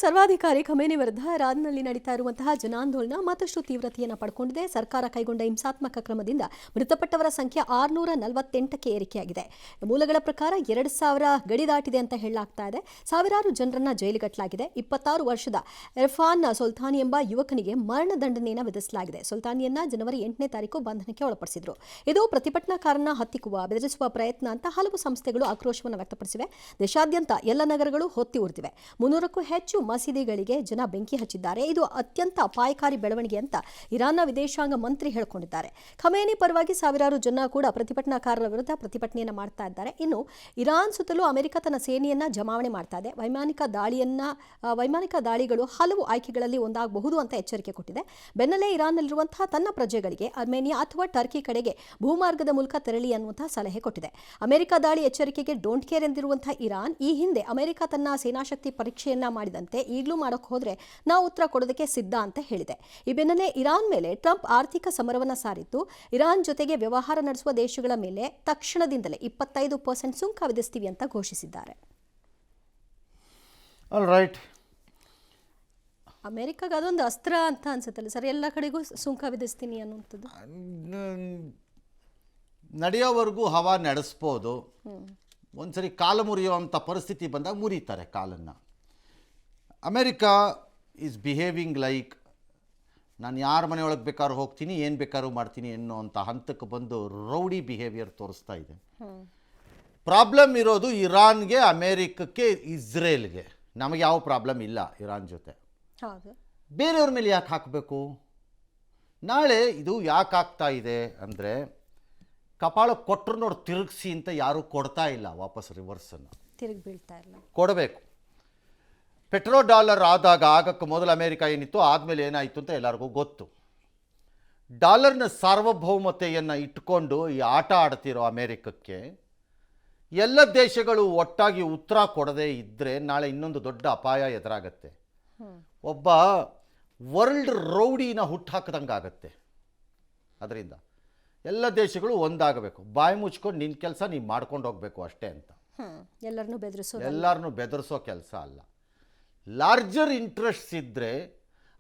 ಸರ್ವಾಧಿಕಾರಿ ಖಮೇನಿ ವಿರುದ್ಧ ಇರಾನ್ನಲ್ಲಿ ನಡೀತಾ ಇರುವಂತಹ ಜನಾಂದೋಲನ ಮತ್ತಷ್ಟು ತೀವ್ರತೆಯನ್ನು ಪಡ್ಕೊಂಡಿದೆ. ಸರ್ಕಾರ ಕೈಗೊಂಡ ಹಿಂಸಾತ್ಮಕ ಕ್ರಮದಿಂದ ಮೃತಪಟ್ಟವರ ಸಂಖ್ಯೆ 648ಕ್ಕೆ ಏರಿಕೆಯಾಗಿದೆ. ಮೂಲಗಳ ಪ್ರಕಾರ 2000 ಗಡಿ ದಾಟಿದೆ ಅಂತ ಹೇಳಲಾಗ್ತಾ ಇದೆ. ಸಾವಿರಾರು ಜನರನ್ನ ಜೈಲಿಗಟ್ಟಲಾಗಿದೆ. 26 ವರ್ಷದ ಇರ್ಫಾನ್ ಸುಲ್ತಾನಿ ಎಂಬ ಯುವಕನಿಗೆ ಮರಣದಂಡನೆಯನ್ನು ವಿಧಿಸಲಾಗಿದೆ. ಸುಲ್ತಾನಿಯನ್ನ ಜನವರಿ 8ನೇ ತಾರೀಕು ಬಂಧನಕ್ಕೆ ಒಳಪಡಿಸಿದ್ರು. ಇದು ಪ್ರತಿಭಟನಾಕಾರರನ್ನ ಹತ್ತಿಕ್ಕುವ, ಬೆದರಿಸುವ ಪ್ರಯತ್ನ ಅಂತ ಹಲವು ಸಂಸ್ಥೆಗಳು ಆಕ್ರೋಶವನ್ನು ವ್ಯಕ್ತಪಡಿಸಿವೆ. ದೇಶಾದ್ಯಂತ ಎಲ್ಲ ನಗರಗಳು ಹೊತ್ತಿ ಉರಿದಿವೆ. 300ಕ್ಕೂ ಹೆಚ್ಚು ಮಸೀದಿಗಳಿಗೆ ಜನ ಬೆಂಕಿ ಹಚ್ಚಿದ್ದಾರೆ. ಇದು ಅತ್ಯಂತ ಅಪಾಯಕಾರಿ ಬೆಳವಣಿಗೆ ಅಂತ ಇರಾನ್ನ ವಿದೇಶಾಂಗ ಮಂತ್ರಿ ಹೇಳಿಕೊಂಡಿದ್ದಾರೆ. ಖಮೇನಿ ಪರವಾಗಿ ಸಾವಿರಾರು ಜನ ಕೂಡ ಪ್ರತಿಭಟನಾಕಾರರ ವಿರುದ್ಧ ಪ್ರತಿಭಟನೆಯನ್ನ ಮಾಡ್ತಾ ಇದ್ದಾರೆ. ಇನ್ನು ಇರಾನ್ ಸುತ್ತಲೂ ಅಮೆರಿಕ ತನ್ನ ಸೇನೆಯನ್ನ ಜಮಾವಣೆ ಮಾಡ್ತಾ ಇದೆ. ವೈಮಾನಿಕ ದಾಳಿಗಳು ಹಲವು ಆಯ್ಕೆಗಳಲ್ಲಿ ಒಂದಾಗಬಹುದು ಅಂತ ಎಚ್ಚರಿಕೆ ಕೊಟ್ಟಿದೆ. ಬೆನ್ನಲ್ಲೇ ಇರಾನ್ನಲ್ಲಿರುವಂತಹ ತನ್ನ ಪ್ರಜೆಗಳಿಗೆ ಅರ್ಮೇನಿಯಾ ಅಥವಾ ಟರ್ಕಿ ಕಡೆಗೆ ಭೂಮಾರ್ಗದ ಮೂಲಕ ತೆರಳಿ ಅನ್ನುವಂತಹ ಸಲಹೆ ಕೊಟ್ಟಿದೆ. ಅಮೆರಿಕ ದಾಳಿ ಎಚ್ಚರಿಕೆಗೆ ಡೋಂಟ್ ಕೇರ್ ಎಂದಿರುವಂತಹ ಇರಾನ್ ಈ ಹಿಂದೆ ಅಮೆರಿಕ ತನ್ನ ಸೇನಾಶಕ್ತಿ ಪರೀಕ್ಷೆಯನ್ನ ಮಾಡಿದಂತೆ ಈಗಲೂ ಮಾಡೋಕೆ ಹೋದ್ರೆ ನಾವು ಉತ್ತರ ಕೊಡೋದಕ್ಕೆ ಸಿದ್ಧ ಅಂತ ಹೇಳಿದೆ. ಈ ಬೆನ್ನಲ್ಲೇ ಇರಾನ್ ಮೇಲೆ ಟ್ರಂಪ್ ಆರ್ಥಿಕ ಸಮರವನ್ನ ಸಾರಿದ್ದು, ಇರಾನ್ ಜೊತೆಗೆ ವ್ಯವಹಾರ ನಡೆಸುವ ದೇಶಗಳ ಮೇಲೆ ತಕ್ಷಣದಿಂದಲೇ 25% ಸುಂಕ ವಿಧಿಸ್ತೀವಿ ಅಂತ ಘೋಷಿಸಿದ್ದಾರೆ. ಅಮೆರಿಕಾಗ ಅದೊಂದು ಅಸ್ತ್ರ ಅಂತ ಅನ್ಸುತ್ತಲ್ಲ ಸರ್, ಎಲ್ಲ ಕಡೆಗೂ ಸುಂಕ ವಿಧಿಸ್ತೀನಿ ಅನ್ನುವಂಥದ್ದು. ನಡೆಯೋವರೆಗೂ ಹವಾ ನಡೆಸ್ಬೋದು. ಒಂದ್ಸರಿ ಕಾಲು ಮುರಿಯುವಂಥ ಪರಿಸ್ಥಿತಿ ಬಂದಾಗ ಮುರಿತಾರೆ ಕಾಲನ್ನು. ಅಮೆರಿಕಾ ಈಸ್ ಬಿಹೇವಿಂಗ್ ಲೈಕ್ ನಾನು ಯಾರ ಮನೆಯೊಳಗೆ ಬೇಕಾದ್ರೂ ಹೋಗ್ತೀನಿ, ಏನು ಬೇಕಾದ್ರೂ ಮಾಡ್ತೀನಿ ಅನ್ನೋಂಥ ಹಂತಕ್ಕೆ ಬಂದು ರೌಡಿ ಬಿಹೇವಿಯರ್ ತೋರಿಸ್ತಾ ಇದೆ. ಪ್ರಾಬ್ಲಮ್ ಇರೋದು ಇರಾನ್ಗೆ, ಅಮೇರಿಕಕ್ಕೆ, ಇಸ್ರೇಲ್ಗೆ. ನಮಗೆ ಯಾವ ಪ್ರಾಬ್ಲಮ್ ಇಲ್ಲ ಇರಾನ್ ಜೊತೆ. ಬೇರೆಯವ್ರ ಮೇಲೆ ಯಾಕೆ ಹಾಕಬೇಕು? ನಾಳೆ ಇದು ಯಾಕೆ ಆಗ್ತಾ ಇದೆ ಅಂದರೆ, ಕಪಾಳ ಕೊಟ್ಟರು ನೋಡಿ ತಿರುಗಿಸಿ ಅಂತ ಯಾರೂ ಕೊಡ್ತಾ ಇಲ್ಲ. ವಾಪಸ್ ರಿವರ್ಸನ್ನು ತಿರುಗಿ ಬೀಳ್ತಾ ಇಲ್ಲ, ಕೊಡಬೇಕು. ಪೆಟ್ರೋ ಡಾಲರ್ ಆಗಕ್ಕೆ ಮೊದಲು ಅಮೇರಿಕ ಏನಿತ್ತು, ಆದಮೇಲೆ ಏನಾಯಿತು ಅಂತ ಎಲ್ಲರಿಗೂ ಗೊತ್ತು. ಡಾಲರ್ನ ಸಾರ್ವಭೌಮತೆಯನ್ನು ಇಟ್ಕೊಂಡು ಈ ಆಟ ಆಡ್ತಿರೋ ಅಮೇರಿಕಕ್ಕೆ ಎಲ್ಲ ದೇಶಗಳು ಒಟ್ಟಾಗಿ ಉತ್ತರ ಕೊಡದೇ ಇದ್ದರೆ ನಾಳೆ ಇನ್ನೊಂದು ದೊಡ್ಡ ಅಪಾಯ ಎದುರಾಗತ್ತೆ. ಒಬ್ಬ ವರ್ಲ್ಡ್ ರೌಡಿನ ಹುಟ್ಟಾಕ್ದಂಗೆ ಆಗತ್ತೆ. ಅದರಿಂದ ಎಲ್ಲ ದೇಶಗಳು ಒಂದಾಗಬೇಕು. ಬಾಯಿ ಮುಚ್ಕೊಂಡು ನಿನ್ನ ಕೆಲಸ ನೀವು ಮಾಡ್ಕೊಂಡು ಹೋಗಬೇಕು ಅಷ್ಟೇ ಅಂತ. ಎಲ್ಲರನ್ನೂ ಬೆದರಿಸೋ ಕೆಲಸ ಅಲ್ಲ. ಲಾರ್ಜರ್ ಇಂಟ್ರೆಸ್ಟ್ಸ್ ಇದ್ದರೆ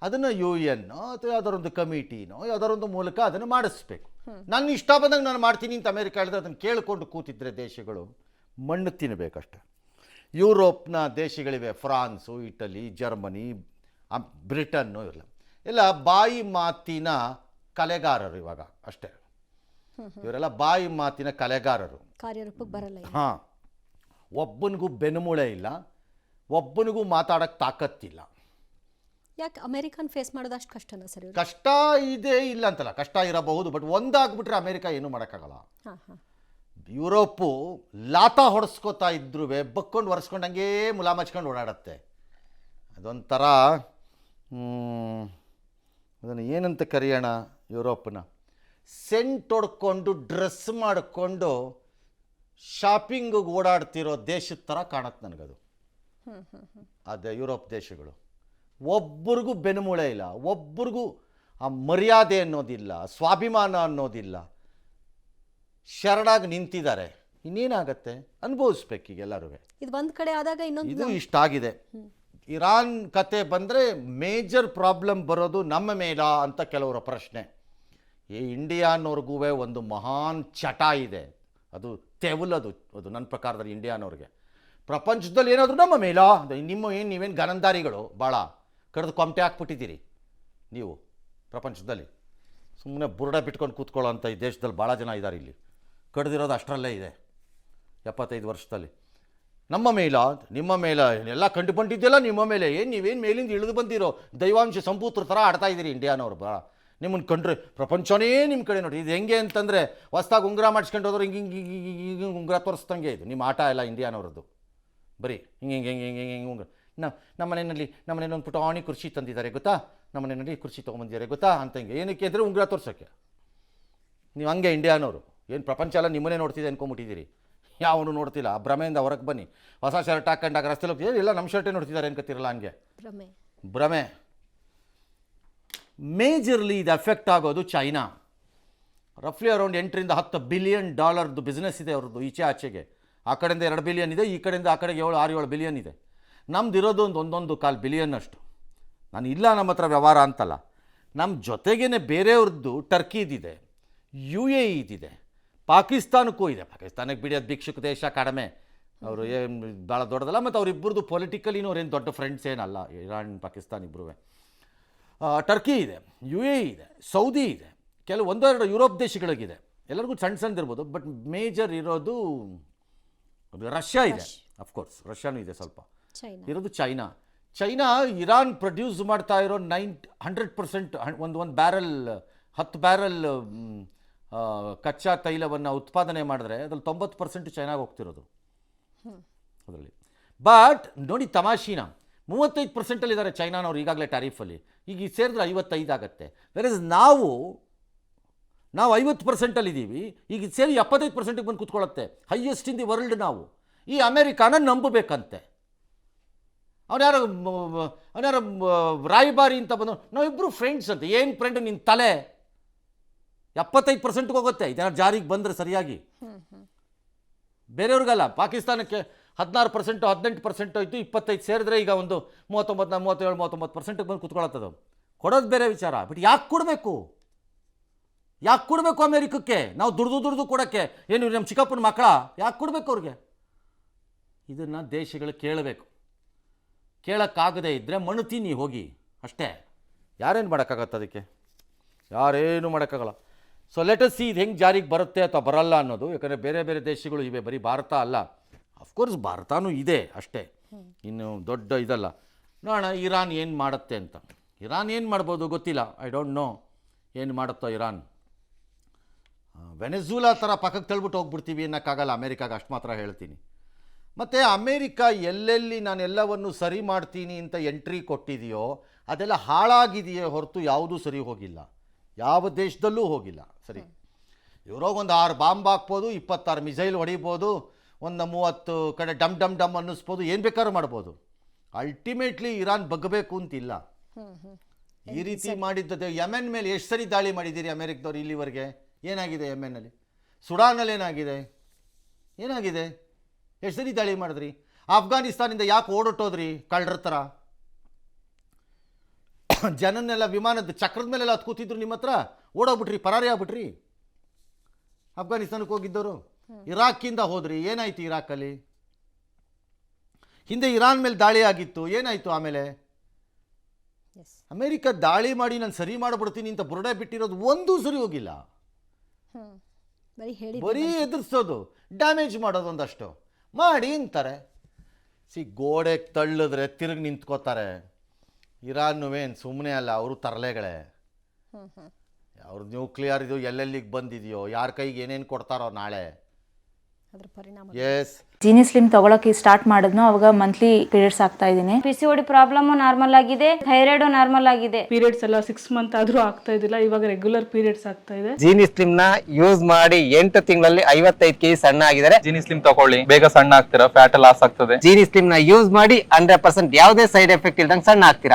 ಅದನ್ನು UN ಅಥವಾ ಯಾವುದಾರೊಂದು ಕಮಿಟಿನೋ ಯಾವುದಾರೊಂದು ಮೂಲಕ ಅದನ್ನು ಮಾಡಿಸ್ಬೇಕು. ನಾನು ಇಷ್ಟ ಬಂದಂಗೆ ನಾನು ಮಾಡ್ತೀನಿ ಅಂತ ಅಮೇರಿಕ ಹೇಳಿದ್ರೆ ಅದನ್ನು ಕೇಳಿಕೊಂಡು ಕೂತಿದ್ರೆ ದೇಶಗಳು ಮಣ್ಣು ತಿನ್ನಬೇಕಷ್ಟೆ. ಯುರೋಪ್ನ ದೇಶಗಳಿವೆ, ಫ್ರಾನ್ಸು, ಇಟಲಿ, ಜರ್ಮನಿ, ಬ್ರಿಟನ್ನು, ಎಲ್ಲ ಬಾಯಿ ಮಾತಿನ ಕಲೆಗಾರರು ಇವಾಗ ಅಷ್ಟೇ. ಇವರೆಲ್ಲ ಬಾಯಿ ಮಾತಿನ ಕಲೆಗಾರರು, ಕಾರ್ಯರೂಪಕ್ಕೆ ಬರಲ್ಲ. ಹಾಂ, ಒಬ್ಬನಿಗೂ ಬೆನ್ನುಮೂಳೆ ಇಲ್ಲ, ಒಬ್ಬನಿಗೂ ಮಾತಾಡೋಕ್ಕೆ ತಾಕತ್ತಿಲ್ಲ. ಯಾಕೆ ಅಮೆರಿಕನ್ ಫೇಸ್ ಮಾಡೋದು ಅಷ್ಟು ಕಷ್ಟನಾ ಸರ್? ಕಷ್ಟ ಇದೆ ಇಲ್ಲ ಅಂತಲ್ಲ, ಕಷ್ಟ ಇರಬಹುದು, ಬಟ್ ಒಂದಾಗ್ಬಿಟ್ರೆ ಅಮೆರಿಕ ಏನೂ ಮಾಡೋಕ್ಕಾಗಲ್ಲ. ಯುರೋಪು ಲಾತ ಹೊಡೆಸ್ಕೋತಾ ಇದ್ರೂ ಬಕ್ಕೊಂಡು ಒರೆಸ್ಕೊಂಡು ಹಂಗೇ ಮುಲಾಮಚ್ಕೊಂಡು ಓಡಾಡತ್ತೆ. ಅದೊಂಥರ ಅದನ್ನು ಏನಂತ ಕರೆಯೋಣ, ಯುರೋಪ್ನ ಸೆಂಟ್ ಹೊಡ್ಕೊಂಡು ಡ್ರೆಸ್ ಮಾಡಿಕೊಂಡು ಶಾಪಿಂಗಿಗೆ ಓಡಾಡ್ತಿರೋ ದೇಶದ ಥರ ಕಾಣುತ್ತೆ ನನಗದು. ಅದೇ ಯುರೋಪ್ ದೇಶಗಳು ಒಬ್ಬರಿಗೂ ಬೆನ್ನುಮೂಳೆ ಇಲ್ಲ, ಒಬ್ಬರಿಗೂ ಆ ಮರ್ಯಾದೆ ಅನ್ನೋದಿಲ್ಲ, ಸ್ವಾಭಿಮಾನ ಅನ್ನೋದಿಲ್ಲ. ಶರಣಾಗಿ ನಿಂತಿದ್ದಾರೆ. ಇನ್ನೇನಾಗತ್ತೆ, ಅನುಭವಿಸ್ಬೇಕು ಈಗ ಎಲ್ಲರೂ. ಇದು ಒಂದು ಕಡೆ ಆದಾಗ ಇದು ಇಷ್ಟ ಆಗಿದೆ. ಇರಾನ್ ಕತೆ ಬಂದರೆ ಮೇಜರ್ ಪ್ರಾಬ್ಲಮ್ ಬರೋದು ನಮ್ಮ ಮೇಲ ಅಂತ ಕೆಲವರ ಪ್ರಶ್ನೆ. ಈ ಇಂಡಿಯಾನವ್ರಿಗೂ ಒಂದು ಮಹಾನ್ ಚಟ ಇದೆ, ಅದು ತೆವಲದು. ಅದು ನನ್ನ ಪ್ರಕಾರದಲ್ಲಿ ಇಂಡಿಯಾನವ್ರಿಗೆ ಪ್ರಪಂಚದಲ್ಲಿ ಏನಾದರೂ ನಮ್ಮ ಮೇಲ ನೀವೇನು ಗನಂದಾರಿಗಳು ಭಾಳ ಕಡ್ದು ಕೊಂಟೆ ಹಾಕ್ಬಿಟ್ಟಿದ್ದೀರಿ ನೀವು ಪ್ರಪಂಚದಲ್ಲಿ. ಸುಮ್ಮನೆ ಬುರುಡ ಬಿಟ್ಕೊಂಡು ಕೂತ್ಕೊಳ್ಳೋ ಅಂಥ ಈ ದೇಶದಲ್ಲಿ ಭಾಳ ಜನ ಇದ್ದಾರೆ. ಇಲ್ಲಿ ಕಡ್ದಿರೋದು ಅಷ್ಟರಲ್ಲೇ ಇದೆ 75 ವರ್ಷದಲ್ಲಿ. ನಮ್ಮ ಮೇಲ, ನಿಮ್ಮ ಮೇಲ ಎಲ್ಲ ಕಂಡು ಬಂದಿದ್ದೆಲ್ಲ ನಿಮ್ಮ ಮೇಲೆ. ನೀವೇನು ಮೇಲಿಂದ ಇಳಿದು ಬಂದಿರೋ ದೈವಾಂಶ ಸಂಪೂತ್ರ ಥರ ಆಡ್ತಾ ಇದ್ದೀರಿ ಇಂಡಿಯಾನವ್ರು. ಭಾಳ ನಿಮ್ಮನ್ನು ಕಂಡ್ರೆ ಪ್ರಪಂಚನೇ ನಿಮ್ಮ ಕಡೆ ನೋಡಿ. ಇದು ಹೆಂಗೆ ಅಂತಂದರೆ ಹೊಸ್ದಾಗಿ ಉಂಗುರ ಮಾಡಿಸ್ಕೊಂಡು ಹೋದ್ರೆ ಹಿಂಗೆ ಉಂಗುರ ತೋರಿಸ್ದಂಗೆ ಇದು ನಿಮ್ಮ ಆಟ ಎಲ್ಲ ಇಂಡಿಯಾನವ್ರದ್ದು. ಬರೀ ಹಿಂಗೆ ಉಂಗುರ. ನಮ್ಮ ಮನೆಯಲ್ಲಿ ಒಂದು ಪುಟಾಣಿ ಕುರ್ಚಿ ತಂದಿದ್ದಾರೆ ಗೊತ್ತಾ, ನಮ್ಮ ಮನೆಯಲ್ಲಿ ಕುರ್ಚಿ ತೊಗೊಂಬಂದಿದ್ದಾರೆ ಗೊತ್ತಾ ಅಂತ. ಹಿಂಗೆ ಏನಕ್ಕೆ ಅಂದರೆ ಉಂಗುರ ತೋರ್ಸೋಕ್ಕೆ. ನೀವು ಹಂಗೆ ಇಂಡಿಯಾನವರು ಏನು ಪ್ರಪಂಚ ಎಲ್ಲ ನಿಮ್ಮನ್ನೇ ನೋಡ್ತಿದೆ ಅಂದ್ಕೊಂಬಿಟ್ಟಿದ್ದೀರಿ. ಯಾವನು ನೋಡ್ತಿಲ್ಲ. ಆ ಭ್ರಮೆಯಿಂದ ಹೊರಗೆ ಬನ್ನಿ. ಹೊಸ ಶರ್ಟ್ ಹಾಕೊಂಡಾಗ ರಸ್ತೆಲಿ ಹೋಗ್ತಿದ್ದೀರಿ, ಎಲ್ಲ ನಮ್ಮ ಶರ್ಟೇ ನೋಡ್ತಿದ್ದಾರೆ ಅನ್ಕೋತಿರಲ್ಲ. ಹಂಗೆ ಭ್ರಮೆ. ಮೇಜರ್ಲಿ ಇದು ಎಫೆಕ್ಟ್ ಆಗೋದು ಚೈನಾ. ರಫ್ಲಿ ಅರೌಂಡ್ $8 to 10 billion ಬಿಸ್ನೆಸ್ ಇದೆ ಅವ್ರದ್ದು ಈಚೆ ಆಚೆಗೆ. ಆ ಕಡೆಯಿಂದ $2 billion ಇದೆ, ಈ ಕಡೆಯಿಂದ ಆ ಕಡೆಗೆ 7-6-7 ಬಿಲಿಯನ್ ಇದೆ. ನಮ್ದು ಇರೋದು $1.25 ಬಿಲಿಯನ್ ಅಷ್ಟು. ನಾನು ಇಲ್ಲ ನಮ್ಮ ಹತ್ರ ವ್ಯವಹಾರ ಅಂತಲ್ಲ, ನಮ್ಮ ಜೊತೆಗೇ ಬೇರೆಯವ್ರದ್ದು ಟರ್ಕಿದಿದೆ, UAE ಇದಿದೆ, ಪಾಕಿಸ್ತಾನಕ್ಕೂ ಇದೆ. ಪಾಕಿಸ್ತಾನಕ್ಕೆ ಬಿಡಿ, ಅದು ಭಿಕ್ಷುಕ ದೇಶ, ಕಡಿಮೆ, ಅವರು ಏನು ಭಾಳ ದೊಡ್ಡದಲ್ಲ. ಮತ್ತು ಅವರಿಬ್ಬರದು ಪೊಲಿಟಿಕಲಿನೂ ಅವ್ರೇನು ದೊಡ್ಡ ಫ್ರೆಂಡ್ಸ್ ಏನಲ್ಲ, ಇರಾನ್ ಪಾಕಿಸ್ತಾನ ಇಬ್ಬರೂ. ಟರ್ಕಿ ಇದೆ, UAE ಇದೆ, ಸೌದಿ ಇದೆ, ಕೆಲವು 1-2 ಯುರೋಪ್ ದೇಶಗಳಿಗಿದೆ, ಎಲ್ಲರಿಗೂ ಸಣ್ಣ ಸಣ್ಣದಿರ್ಬೋದು. ಬಟ್ ಮೇಜರ್ ಇರೋದು ರಷ್ಯಾ ಇದೆ, ಅಫ್ಕೋರ್ಸ್ ರಷ್ಯಾನೂ ಇದೆ ಸ್ವಲ್ಪ. ಚೈನಾ ಇರೋದು ಚೈನಾ ಇರಾನ್ ಪ್ರೊಡ್ಯೂಸ್ ಮಾಡ್ತಾ ಇರೋ 100% ಒಂದು ಬ್ಯಾರಲ್ 10 ಬ್ಯಾರಲ್ ಕಚ್ಚಾ ತೈಲವನ್ನು ಉತ್ಪಾದನೆ ಮಾಡಿದ್ರೆ ಅದ್ರಲ್ಲಿ 90% ಚೈನಾಗೆ ಹೋಗ್ತಿರೋದು ಅದರಲ್ಲಿ. ಬಟ್ ನೋಡಿ ತಮಾಷಿನ, 35%ಇದ್ದಾರೆ ಚೈನಾನವ್ರು ಈಗಾಗಲೇ ಟ್ಯಾರಿಫಲ್ಲಿ. ಈಗ ಸೇರಿದ್ರೆ 55 ಆಗುತ್ತೆ. ವೆರಸ್ ನಾವು 50%ಇದ್ದೀವಿ, ಈಗ ಸೇರಿ 75%ಗೆ ಬಂದು ಕೂತ್ಕೊಳ್ಳುತ್ತೆ. ಹೈಯೆಸ್ಟ್ ಇನ್ ದಿ ವರ್ಲ್ಡ್ ನಾವು. ಈ ಅಮೇರಿಕಾನ ನಂಬಬೇಕಂತೆ. ಅವನ್ಯಾರು ರಾಯಭಾರಿ ಅಂತ ಬಂದು ನಾವಿಬ್ಬರು ಫ್ರೆಂಡ್ಸ್ ಅಂತ. ಏನು ಫ್ರೆಂಡ್, ನಿನ್ನ ತಲೆ 75%ಗೆ ಹೋಗುತ್ತೆ ಇದೇನಾದ್ರು ಜಾರಿಗೆ ಬಂದರೆ ಸರಿಯಾಗಿ. ಬೇರೆಯವ್ರಿಗಲ್ಲ. ಪಾಕಿಸ್ತಾನಕ್ಕೆ 16%, 18% ಹೋಯ್ತು, 25 ಸೇರಿದ್ರೆ ಈಗ ಒಂದು 37-39%ಗೆ ಬಂದು ಕೂತ್ಕೊಳ್ಳುತ್ತದು. ಕೊಡೋದು ಬೇರೆ ವಿಚಾರ. ಬಟ್ ಯಾಕೆ ಕೊಡಬೇಕು ಅಮೇರಿಕಕ್ಕೆ? ನಾವು ದುಡ್ದು ಕೊಡೋಕ್ಕೆ ಏನು ನಮ್ಮ ಚಿಕ್ಕಪ್ಪನ ಮಕ್ಕಳ? ಯಾಕೆ ಕೊಡಬೇಕು ಅವ್ರಿಗೆ? ಇದನ್ನು ದೇಶಗಳು ಕೇಳಬೇಕು. ಕೇಳೋಕ್ಕಾಗದೇ ಇದ್ದರೆ ಮಣ್ಣು ತಿನ್ನಿ ಹೋಗಿ, ಅಷ್ಟೇ. ಯಾರೇನು ಮಾಡೋಕ್ಕಾಗತ್ತೆ ಅದಕ್ಕೆ? ಯಾರೇನು ಮಾಡೋಕ್ಕಾಗಲ್ಲ. ಸೊ ಲೆಟ್ ಅಸ್ ಸಿ ಇದು ಹೆಂಗೆ ಜಾರಿಗೆ ಬರುತ್ತೆ ಅಥವಾ ಬರಲ್ಲ ಅನ್ನೋದು. ಯಾಕಂದರೆ ಬೇರೆ ಬೇರೆ ದೇಶಗಳು ಇವೆ, ಬರೀ ಭಾರತ ಅಲ್ಲ. ಅಫ್ಕೋರ್ಸ್ ಭಾರತನೂ ಇದೆ ಅಷ್ಟೇ, ಇನ್ನು ದೊಡ್ಡ ಇದಲ್ಲ. ನೋಡೋಣ ಇರಾನ್ ಏನು ಮಾಡುತ್ತೆ ಅಂತ. ಇರಾನ್ ಏನು ಮಾಡ್ಬೋದು ಗೊತ್ತಿಲ್ಲ, ಐ ಡೋಂಟ್ ನೋ ಏನು ಮಾಡುತ್ತೋ ಇರಾನ್. ವೆನೆಜುಲಾ ಥರ ಪಕ್ಕಕ್ಕೆ ತಳ್ಬಿಟ್ಟು ಹೋಗ್ಬಿಡ್ತೀವಿ ಅನ್ನೋಕ್ಕಾಗಲ್ಲ ಅಮೇರಿಕಾಗೆ, ಅಷ್ಟು ಮಾತ್ರ ಹೇಳ್ತೀನಿ. ಮತ್ತು ಅಮೇರಿಕಾ ಎಲ್ಲೆಲ್ಲಿ ನಾನು ಎಲ್ಲವನ್ನು ಸರಿ ಮಾಡ್ತೀನಿ ಅಂತ ಎಂಟ್ರಿ ಕೊಟ್ಟಿದೆಯೋ ಅದೆಲ್ಲ ಹಾಳಾಗಿದೆಯೇ ಹೊರತು ಯಾವುದೂ ಸರಿ ಹೋಗಿಲ್ಲ, ಯಾವ ದೇಶದಲ್ಲೂ ಹೋಗಿಲ್ಲ. ಸರಿ, ಇವ್ರೋಗೊಂದು 6 ಬಾಂಬ್ ಹಾಕ್ಬೋದು, 26 ಮಿಸೈಲ್ ಹೊಡಿಬೋದು, ಒಂದು 30 ಕಡೆ ಡಮ್ ಅನ್ನಿಸ್ಬೋದು, ಏನು ಬೇಕಾದ್ರೂ ಮಾಡ್ಬೋದು. ಅಲ್ಟಿಮೇಟ್ಲಿ ಇರಾನ್ ಬಗ್ಗಬೇಕು ಅಂತಿಲ್ಲ. ಈ ರೀತಿ ಮಾಡಿದ್ದದೆ. ಯಮೆನ್ ಮೇಲೆ ಎಷ್ಟು ಸರಿ ದಾಳಿ ಮಾಡಿದ್ದೀರಿ ಅಮೇರಿಕದವ್ರು ಇಲ್ಲಿವರೆಗೆ? ಏನಾಗಿದೆ ಯಮೆನ್ನಲ್ಲಿ? ಸುಡಾನಲ್ಲಿ ಏನಾಗಿದೆ? ಎಷ್ಟು ಸರಿ ದಾಳಿ ಮಾಡಿದ್ರಿ? ಅಫ್ಘಾನಿಸ್ತಾನಿಂದ ಯಾಕೆ ಓಡೋಟೋದ್ರಿ ಕಳ್ಳರ ಥರ? ಜನನ್ನೆಲ್ಲ ವಿಮಾನದ ಚಕ್ರದ ಮೇಲೆಲ್ಲ ಹತ್ತು ಕೂತಿದ್ರು, ನಿಮ್ಮ ಹತ್ರ ಓಡೋಗ್ಬಿಟ್ರಿ, ಪರಾರಿ ಆಗ್ಬಿಟ್ರಿ. ಅಫ್ಘಾನಿಸ್ತಾನಕ್ಕೆ ಹೋಗಿದ್ದವರು ಇರಾಕಿಂದ ಹೋದ್ರಿ, ಏನಾಯ್ತು ಇರಾಕಲ್ಲಿ? ಹಿಂದೆ ಇರಾನ್ ಮೇಲೆ ದಾಳಿ ಆಗಿತ್ತು, ಏನಾಯಿತು ಆಮೇಲೆ? ಅಮೇರಿಕ ದಾಳಿ ಮಾಡಿ ನಾನು ಸರಿ ಮಾಡಿಬಿಡ್ತೀನಿ ಅಂತ ಬುರುಡೆ ಬಿಟ್ಟಿರೋದು ಒಂದೂ ಸರಿ ಹೋಗಿಲ್ಲ. ಬರೀ ಎದುರಿಸೋದು, ಡ್ಯಾಮೇಜ್ ಮಾಡೋದು ಒಂದಷ್ಟು ಮಾಡಿ ಅಂತಾರೆ. ಗೋಡೆಗೆ ತಳ್ಳಿದ್ರೆ ತಿರುಗಿ ನಿಂತ್ಕೋತಾರೆ. ಇರಾನ್ನುವೇನು ಸುಮ್ಮನೆ ಅಲ್ಲ, ಅವರು ತರಲೆಗಳೇ. ಅವ್ರ ನ್ಯೂಕ್ಲಿಯರ್ ಇದು ಎಲ್ಲೆಲ್ಲಿಗೆ ಬಂದಿದೆಯೋ, ಯಾರ ಕೈಗೆ ಏನೇನು ಕೊಡ್ತಾರೋ ನಾಳೆ. ಎಸ್, ಜೀನಿ ಸ್ಲಿಮ್ ತಗೊಳಕ್ಕೆ ಸ್ಟಾರ್ಟ್ ಮಾಡಿದ್ನು, ಅವಾಗ ಮಂತ್ಲಿ ಪೀರಿಯಡ್ಸ್ ಆಗ್ತಾ ಇದ್ದೀನಿ. PCOD ಪ್ರಾಬ್ಲಮ್ ನಾರ್ಮಲ್ ಆಗಿದೆ, ಥೈರಾಯ್ಡ್ ನಾರ್ಮಲ್ ಆಗಿದೆ. ಪೀರಿಯಡ್ಸ್ ಎಲ್ಲ 6 ಮಂತ್ ಆದ್ರೂ ಆಗ್ತಾ ಇದ್ದಿಲ್ಲ, ಇವಾಗ ರೆಗ್ಯುಲರ್ ಪೀರಿಯಡ್ಸ್ ಆಗ್ತಾ ಇದೆ. ಜೀನಿ ಸ್ಲಿಮ್ ನ ಯೂಸ್ ಮಾಡಿ 8 ತಿಂಗಳಲ್ಲಿ 55 kg ಸಣ್ಣ ಆಗಿದ್ದಾರೆ. ಜೀನಿ ಸ್ಲಿಮ್ ತಗೊಳ್ಳಿ, ಬೇಗ ಸಣ್ಣ ಆಗ್ತೀರಾ, ಫ್ಯಾಟ್ ಲಾಸ್ ಆಗ್ತದೆ. ಜೀನಿ ಸ್ಲಿಮ್ ನ ಯೂಸ್ ಮಾಡಿ 100% ಯಾವುದೇ ಸೈಡ್ ಎಫೆಕ್ಟ್ ಇಲ್ದಂಗೆ ಸಣ್ಣ ಆಗ್ತೀರಾ.